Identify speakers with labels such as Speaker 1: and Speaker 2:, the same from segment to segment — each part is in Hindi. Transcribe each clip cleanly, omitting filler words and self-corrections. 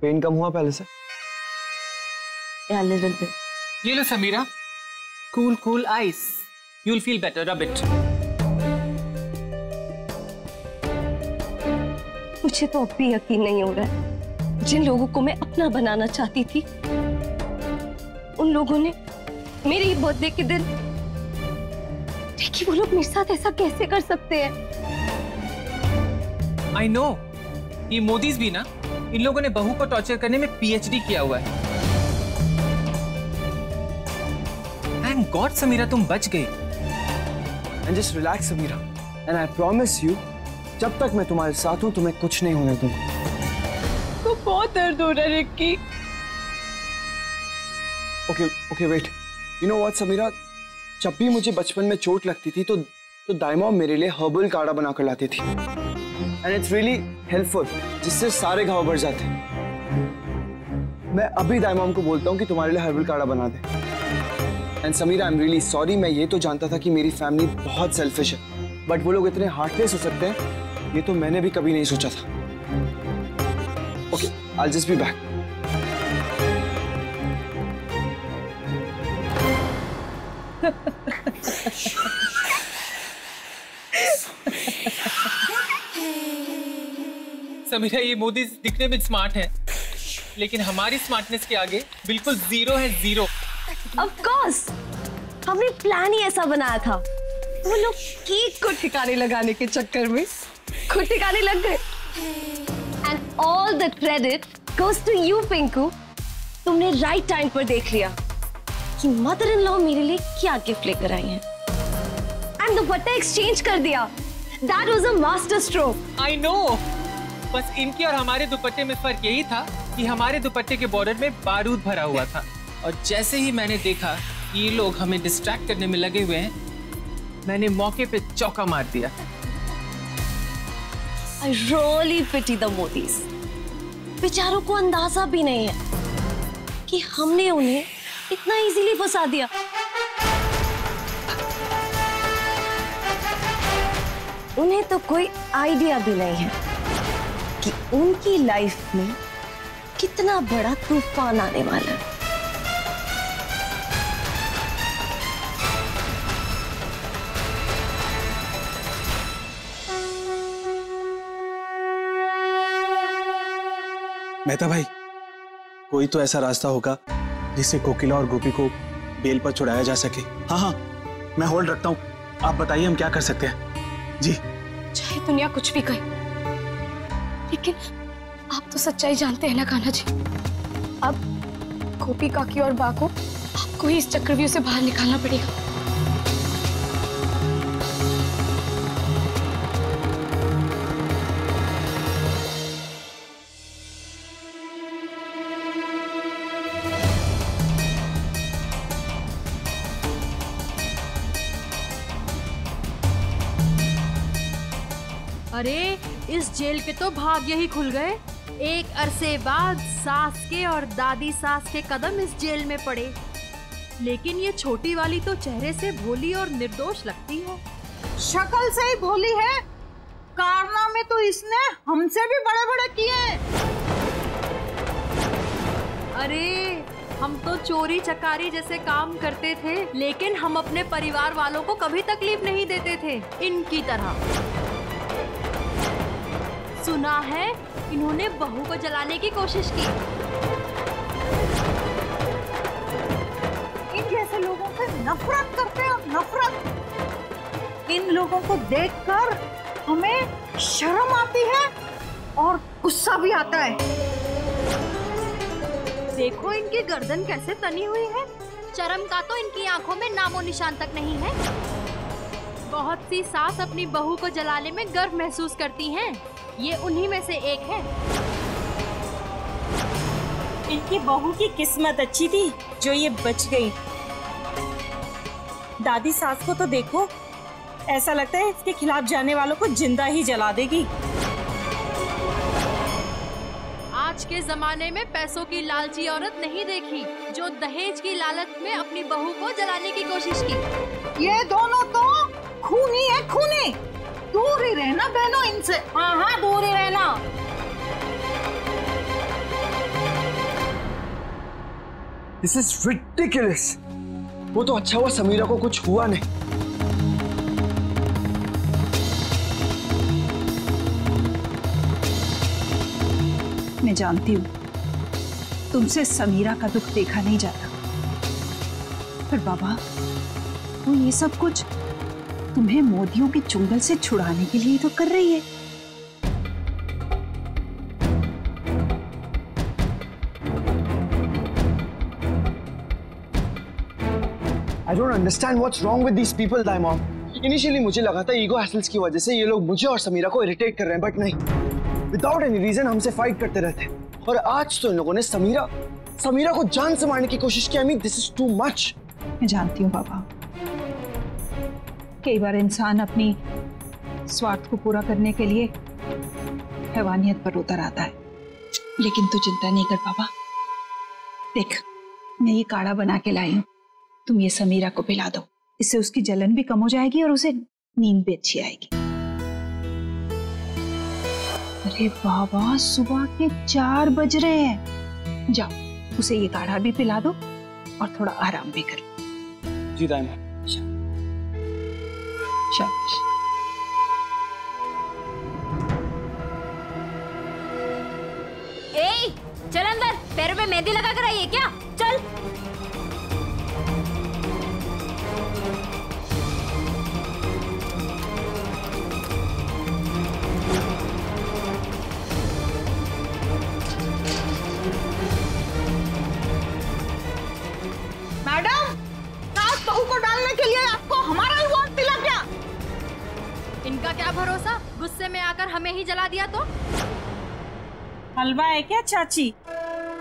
Speaker 1: पेन कम हुआ पहले से?
Speaker 2: Yeah, little bit.
Speaker 3: ये लो Samira, cool ice. You'll feel better. Rub it.
Speaker 2: मुझे तो अब भी यकीन नहीं हो रहा है, जिन लोगों को मैं अपना बनाना चाहती थी, उन लोगों ने मेरे बर्थडे के दिन, देखिए वो लोग मेरे साथ ऐसा कैसे कर सकते हैं?
Speaker 3: I know. ये मोदीज भी ना, इन लोगों ने बहू को टॉर्चर करने में PhD किया हुआ है। Thank God समीरा तुम बच गई।
Speaker 1: And just relax Samira, and I promise you, जब तक मैं तुम्हारे साथ हूँ तुम्हें कुछ नहीं होने दूंगा।
Speaker 2: तो बहुत दर्द हो रहा है Ricky.
Speaker 1: Okay, wait. You know what Samira, जब भी मुझे बचपन में चोट लगती थी तो दाइमॉम मेरे लिए हर्बल काढ़ा बनाकर लाती थी। And it's really helpful, जिससे सारे घाव भर जाते हैं। मैं अभी दाइमॉम को बोलता हूँ कि तुम्हारे लिए हर्बल काढ़ा बना दे। And Samira, I'm really sorry, मैं ये तो जानता था कि मेरी फैमिली बहुत सेल्फिश है, बट वो लोग इतने हार्टलेस हो सकते हैं, ये तो मैंने भी कभी नहीं सोचा था। Okay, I'll just be back.
Speaker 3: Samira ये मोदी दिखने में स्मार्ट है, लेकिन हमारी स्मार्टनेस के आगे बिल्कुल जीरो है, जीरो।
Speaker 2: Of course, हमने प्लान ही ऐसा बनाया था। वो लोग केक को ठिकाने लगाने के चक्कर में खुद ठिकाने लग गए। And all the credit goes to you, Pinku. तुमने राइट टाइम पर देख लिया कि मदर इन लॉ मेरे लिए क्या गिफ्ट लेकर आई हैं। And दुपट्टा एक्सचेंज कर दिया। That was a master stroke.
Speaker 3: I know. बस इनके और हमारे दुपट्टे में फर्क यही था कि हमारे दुपट्टे के बॉर्डर में बारूद भरा हुआ था, और जैसे ही मैंने देखा कि ये लोग हमें डिस्ट्रैक्ट करने में लगे हुए हैं, मैंने मौके पे चौका मार दिया।
Speaker 2: I really pity the Modis. बेचारों को अंदाजा भी नहीं है कि हमने उन्हें इतना इजीली फंसा दिया। उन्हें तो कोई आइडिया भी नहीं है कि उनकी लाइफ में कितना बड़ा तूफान आने वाला है।
Speaker 4: मेहता भाई, कोई तो ऐसा रास्ता होगा जिससे कोकिला और गोपी को बेल पर छुड़ाया जा सके। हाँ, मैं होल्ड रखता हूँ, आप बताइए हम क्या कर सकते हैं। जी।
Speaker 5: चाहे दुनिया कुछ भी कहे, लेकिन आप तो सच्चाई जानते हैं ना कान्हा जी। अब गोपी काकी और बा को आपको ही इस चक्रव्यूह से बाहर निकालना पड़ेगा।
Speaker 6: अरे इस जेल के तो भाग्य ही खुल गए। एक अरसे बाद सास के और दादी सास के कदम इस जेल में पड़े, लेकिन ये छोटी वाली तो चेहरे से भोली और निर्दोष लगती है।
Speaker 7: शक्ल से ही भोली है, कारनामे तो इसने हमसे भी बड़े-बड़े किए।
Speaker 6: अरे हम तो चोरी चकारी जैसे काम करते थे, लेकिन हम अपने परिवार वालों को कभी तकलीफ नहीं देते थे इनकी तरह। सुना है इन्होंने बहू को जलाने की कोशिश की।
Speaker 7: इन जैसे लोगों से नफरत करते हैं, नफरत। इन लोगों को देखकर हमें शर्म आती है और गुस्सा भी आता है।
Speaker 6: देखो इनकी गर्दन कैसे तनी हुई है। शर्म का तो इनकी आंखों में नामो निशान तक नहीं है। बहुत सी सास अपनी बहू को जलाने में गर्व महसूस करती हैं। ये उन्हीं में से एक है।
Speaker 8: इनकी बहू की किस्मत अच्छी थी जो ये बच गई। दादी सास को तो देखो, ऐसा लगता है इसके खिलाफ जाने वालों को जिंदा ही जला देगी।
Speaker 6: आज के जमाने में पैसों की लालची औरत नहीं देखी जो दहेज की लालच में अपनी बहू को जलाने की कोशिश की।
Speaker 7: ये दोनों तो खूनी है, खूनी। दूर ही रहना बहनों इनसे।
Speaker 8: हाँ, दूर ही रहना।
Speaker 1: This is ridiculous. वो तो अच्छा हुआ समीरा को कुछ हुआ नहीं।
Speaker 7: मैं जानती हूँ तुमसे समीरा का दुख देखा नहीं जाता, पर बाबा वो ये सब कुछ तुम्हें मोदियों के चुंगल से छुड़ाने के लिए तो कर रही है।
Speaker 1: I don't understand what's wrong with these people, Daimon. Initially मुझे लगा था ईगो हैसल्स की वजह से ये लोग मुझे और समीरा को इरिटेट कर रहे हैं, बट नहीं, विदाउट एनी रीजन हमसे फाइट करते रहते हैं। और आज तो इन लोगों ने समीरा को जान से मारने की कोशिश की। I mean, this is too much.
Speaker 7: मैं जानती हूँ बाबा, कई बार इंसान अपनी स्वार्थ को पूरा करने के लिए हैवानियत पर उतर आता है, लेकिन तू चिंता नहीं कर बाबा। देख, मैं ये काढ़ा बना के लाई हूँ, तुम ये समीरा को पिला दो, इससे उसकी जलन भी कम हो जाएगी और उसे नींद भी अच्छी आएगी। अरे बाबा, सुबह के 4 बज रहे हैं, जाओ उसे ये काढ़ा भी पिला दो और थोड़ा आराम भी कर लो।
Speaker 1: जी दाइमा।
Speaker 7: शाबाश।
Speaker 2: ए, चल अंदर, पैरों में मेहंदी लगा कर आई है क्या? चल।
Speaker 8: मैडम, सास बहू को डालने के लिए आपको हमारा ही वोट मिला क्या?
Speaker 6: इनका क्या भरोसा, गुस्से में आकर हमें ही जला दिया तो?
Speaker 8: हलवा है क्या चाची?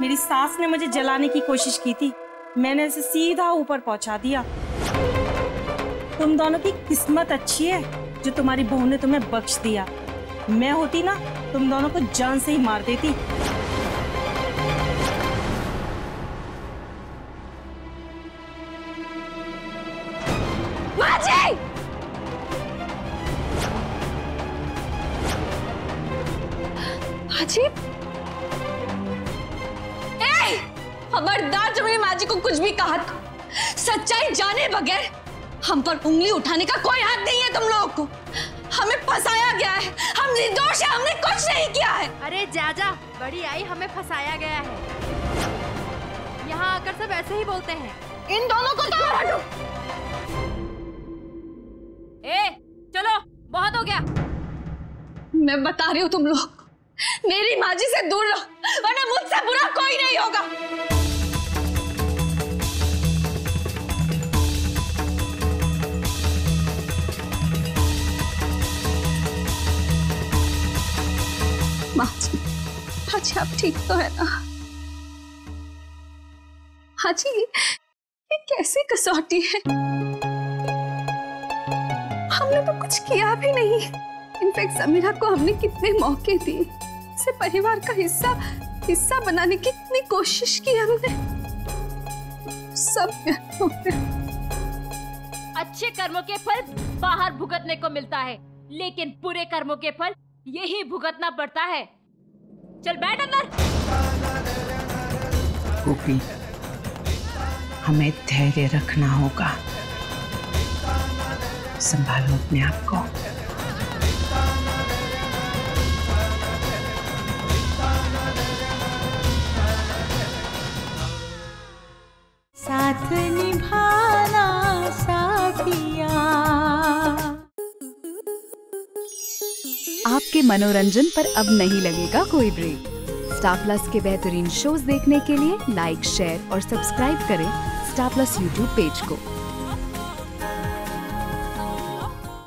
Speaker 8: मेरी सास ने मुझे जलाने की कोशिश की थी, मैंने इसे सीधा ऊपर पहुंचा दिया। तुम दोनों की किस्मत अच्छी है जो तुम्हारी बहू ने तुम्हें बख्श दिया। मैं होती ना, तुम दोनों को जान से ही मार देती।
Speaker 2: खबरदार, जब मेरी माँ जी को कुछ भी कहा तो सच्चाई जाने बगैर हम पर उंगली उठाने का कोई हक नहीं है। तुम लोगों को हमें फंसाया गया है, हम निर्दोष हैं, हमने कुछ नहीं किया है।
Speaker 6: अरे जाजा, बड़ी आई, हमें फंसाया गया है। यहाँ आकर सब ऐसे ही बोलते हैं।
Speaker 8: इन दोनों को तो
Speaker 2: चलो, बहुत हो गया। मैं बता रही हूँ तुम लोग, मेरी माँ जी से दूर रहो, वरना मुझसे बुरा कोई नहीं होगा। माँ जी आप ठीक तो है ना? हाँ जी, ये कैसी कसौटी है? हमने तो कुछ किया भी नहीं। इनफैक्ट समीरा को हमने कितने मौके दिए, इसे परिवार का हिस्सा बनाने की इतनी कोशिश की हमने, सब व्यर्थ हो गया।
Speaker 9: अच्छे कर्मों के फल बाहर भुगतने को मिलता है, लेकिन बुरे कर्मों के फल यही भुगतना पड़ता है। चल बैठ अंदर।
Speaker 7: गोपी, हमें धैर्य रखना होगा, संभालो अपने आप को।
Speaker 10: साथ निभाना साथिया।
Speaker 11: आपके मनोरंजन पर अब नहीं लगेगा कोई ब्रेक। स्टार प्लस के बेहतरीन शोज देखने के लिए लाइक, शेयर और सब्सक्राइब करें स्टार प्लस यूट्यूब पेज को।